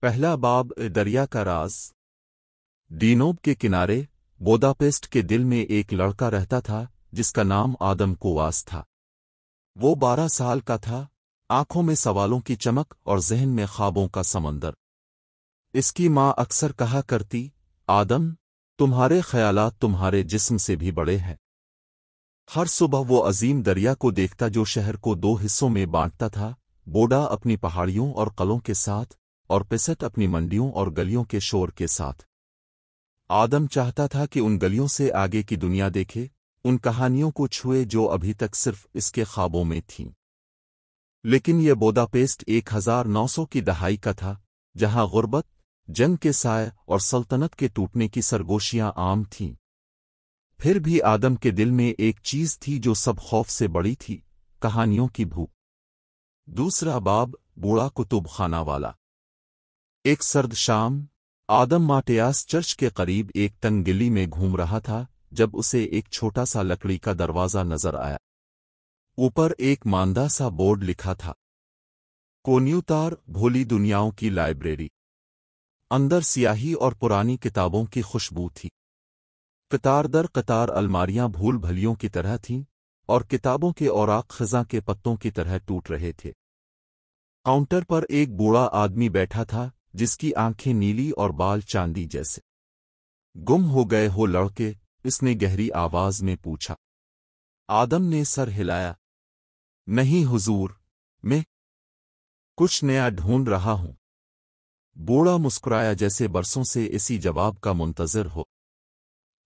پہلا باب دریا کا راز۔ ڈینوب کے کنارے بوداپیسٹ کے دل میں ایک لڑکا رہتا تھا جس کا نام آدم کوواس تھا۔ وہ 12 سال کا تھا، آنکھوں میں سوالوں کی چمک اور ذہن میں خوابوں کا سمندر۔ اس کی ماں اکثر کہا کرتی، آدم، تمہارے خیالات تمہارے جسم سے بھی بڑے ہیں۔ ہر صبح وہ عظیم دریا کو دیکھتا جو شہر کو 2 حصوں میں بانٹتا تھا، بوڈا اپنی پہاڑیوں اور قلعوں کے ساتھ اور پیسٹ اپنی منڈیوں اور گلیوں کے شور کے ساتھ۔ آدم چاہتا تھا کہ ان گلیوں سے آگے کی دنیا دیکھے، ان کہانیوں کو چھوئے جو ابھی تک صرف اس کے خوابوں میں تھیں۔ لیکن یہ بوداپیسٹ 1900 کی دہائی کا تھا، جہاں غربت، جنگ کے سائے اور سلطنت کے ٹوٹنے کی سرگوشیاں عام تھیں۔ پھر بھی آدم کے دل میں ایک چیز تھی جو سب خوف سے بڑی تھی، کہانیوں کی بھوک۔ دوسرا باب بوڑھا کتب خانہ والا۔ ایک سرد شام، آدم ماٹیاس چرچ کے قریب ایک تنگ گلی میں گھوم رہا تھا جب اسے ایک چھوٹا سا لکڑی کا دروازہ نظر آیا۔ اوپر ایک ماندہ سا بورڈ لکھا تھا، کونیوتار بھولی دنیاؤں کی لائبریری۔ اندر سیاہی اور پرانی کتابوں کی خوشبو تھی۔ قطار در قطار الماریاں بھول بھلیوں کی طرح تھیں اور کتابوں کے اوراق خزاں کے پتوں کی طرح ٹوٹ رہے تھے۔ کاؤنٹر پر ایک بوڑھا آدمی بیٹھا تھا جس کی آنکھیں نیلی اور بال چاندی جیسے۔ گم ہو گئے ہو لڑکے؟ اس نے گہری آواز میں پوچھا۔ آدم نے سر ہلایا۔ نہیں حضور، میں کچھ نیا ڈھونڈ رہا ہوں۔ بوڑھا مسکرایا جیسے برسوں سے اسی جواب کا منتظر ہو۔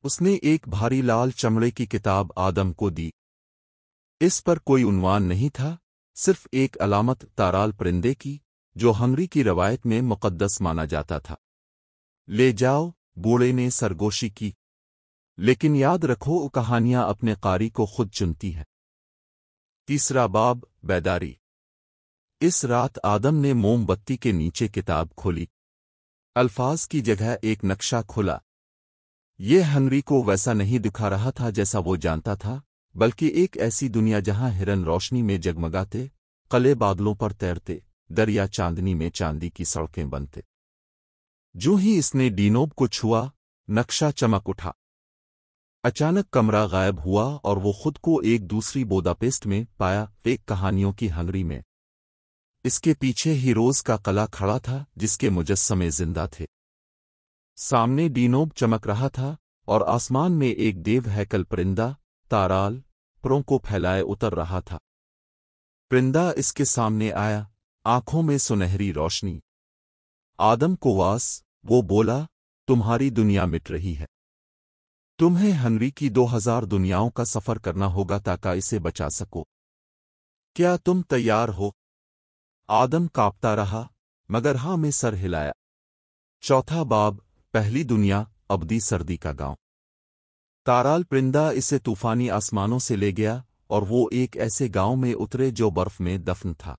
اس نے ایک بھاری لال چمڑے کی کتاب آدم کو دی۔ اس پر کوئی عنوان نہیں تھا، صرف ایک علامت تارال پرندے کی، جو ہنگری کی روایت میں مقدس مانا جاتا تھا۔ لے جاؤ، بوڑھے نے سرگوشی کی، لیکن یاد رکھو کہانیاں اپنے قاری کو خود چنتی ہے۔ تیسرا باب بیداری۔ اس رات آدم نے موم بتی کے نیچے کتاب کھولی۔ الفاظ کی جگہ ایک نقشہ کھولا۔ یہ ہنگری کو ویسا نہیں دکھا رہا تھا جیسا وہ جانتا تھا، بلکہ ایک ایسی دنیا جہاں ہرن روشنی میں جگمگاتے، قلعے بادلوں پر تیرتے، دریا چاندنی میں چاندی کی سڑکیں بنتے۔ جو ہی اس نے ڈینوب کو چھوا، نقشہ چمک اٹھا۔ اچانک کمرہ غائب ہوا اور وہ خود کو ایک دوسری بوداپیسٹ میں پایا، ایک کہانیوں کی ہنگری میں۔ اس کے پیچھے ہیروز کا قلعہ کھڑا تھا جس کے مجسمے زندہ تھے۔ سامنے ڈینوب چمک رہا تھا اور آسمان میں ایک دیو ہیکل پرندہ تارال پروں کو پھیلائے اتر رہا تھا۔ پرندہ اس کے سامنے آیا، آنکھوں میں سنہری روشنی۔ آدم کوواس، وہ بولا، تمہاری دنیا مٹ رہی ہے۔ تمہیں ہنگری کی 2000 دنیاؤں کا سفر کرنا ہوگا تاکہ اسے بچا سکو۔ کیا تم تیار ہو؟ آدم کانپتا رہا، مگر ہاں میں سر ہلایا۔ چوتھا باب پہلی دنیا ابدی سردی کا گاؤں۔ تارال پرندہ اسے طوفانی آسمانوں سے لے گیا اور وہ ایک ایسے گاؤں میں اترے جو برف میں دفن تھا۔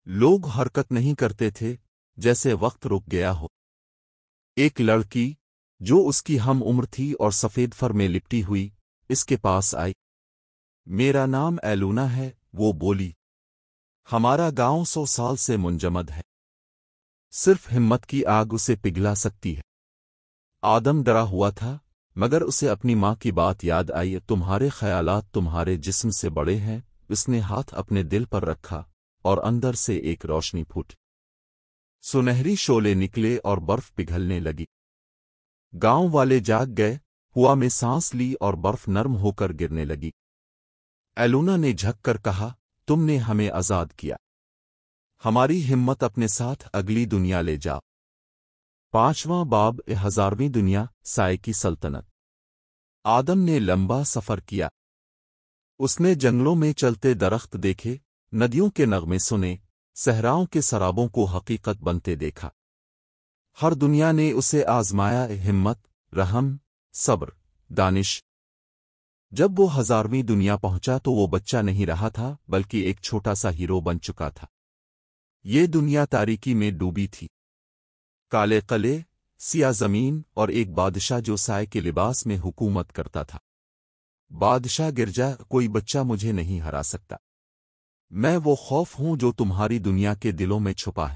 لوگ حرکت نہیں کرتے تھے، جیسے وقت رک گیا ہو۔ ایک لڑکی، جو اس کی ہم عمر تھی اور سفید فر میں لپٹی ہوئی، اس کے پاس آئی۔ میرا نام ایلونا ہے، وہ بولی۔ ہمارا گاؤں 100 سال سے منجمد ہے۔ صرف ہمت کی آگ اسے پگھلا سکتی ہے۔ آدم ڈرا ہوا تھا، مگر اسے اپنی ماں کی بات یاد آئی، تمہارے خیالات تمہارے جسم سے بڑے ہیں۔ اس نے ہاتھ اپنے دل پر رکھا اور اندر سے ایک روشنی پھوٹی۔ سنہری شعلے نکلے اور برف پگھلنے لگی۔ گاؤں والے جاگ گئے، ہوا میں سانس لی اور برف نرم ہو کر گرنے لگی۔ ایلونا نے جھک کر کہا، تم نے ہمیں آزاد کیا۔ ہماری ہمت اپنے ساتھ اگلی دنیا لے جاؤ۔ پانچواں باب 1000ویں دنیا سائے کی سلطنت۔ آدم نے لمبا سفر کیا۔ اس نے جنگلوں میں چلتے درخت دیکھے، ندیوں کے نغمے سنے، صحراؤں کے سرابوں کو حقیقت بنتے دیکھا۔ ہر دنیا نے اسے آزمایا، ہمت، رحم، صبر، دانش۔ جب وہ 1000ویں دنیا پہنچا تو وہ بچہ نہیں رہا تھا بلکہ ایک چھوٹا سا ہیرو بن چکا تھا۔ یہ دنیا تاریکی میں ڈوبی تھی۔ کالے قلعے، سیاہ زمین اور ایک بادشاہ جو سائے کے لباس میں حکومت کرتا تھا۔ بادشاہ گر جا، کوئی بچہ مجھے نہیں ہرا سکتا۔ میں وہ خوف ہوں جو تمہاری دنیا کے دلوں میں چھپا ہے۔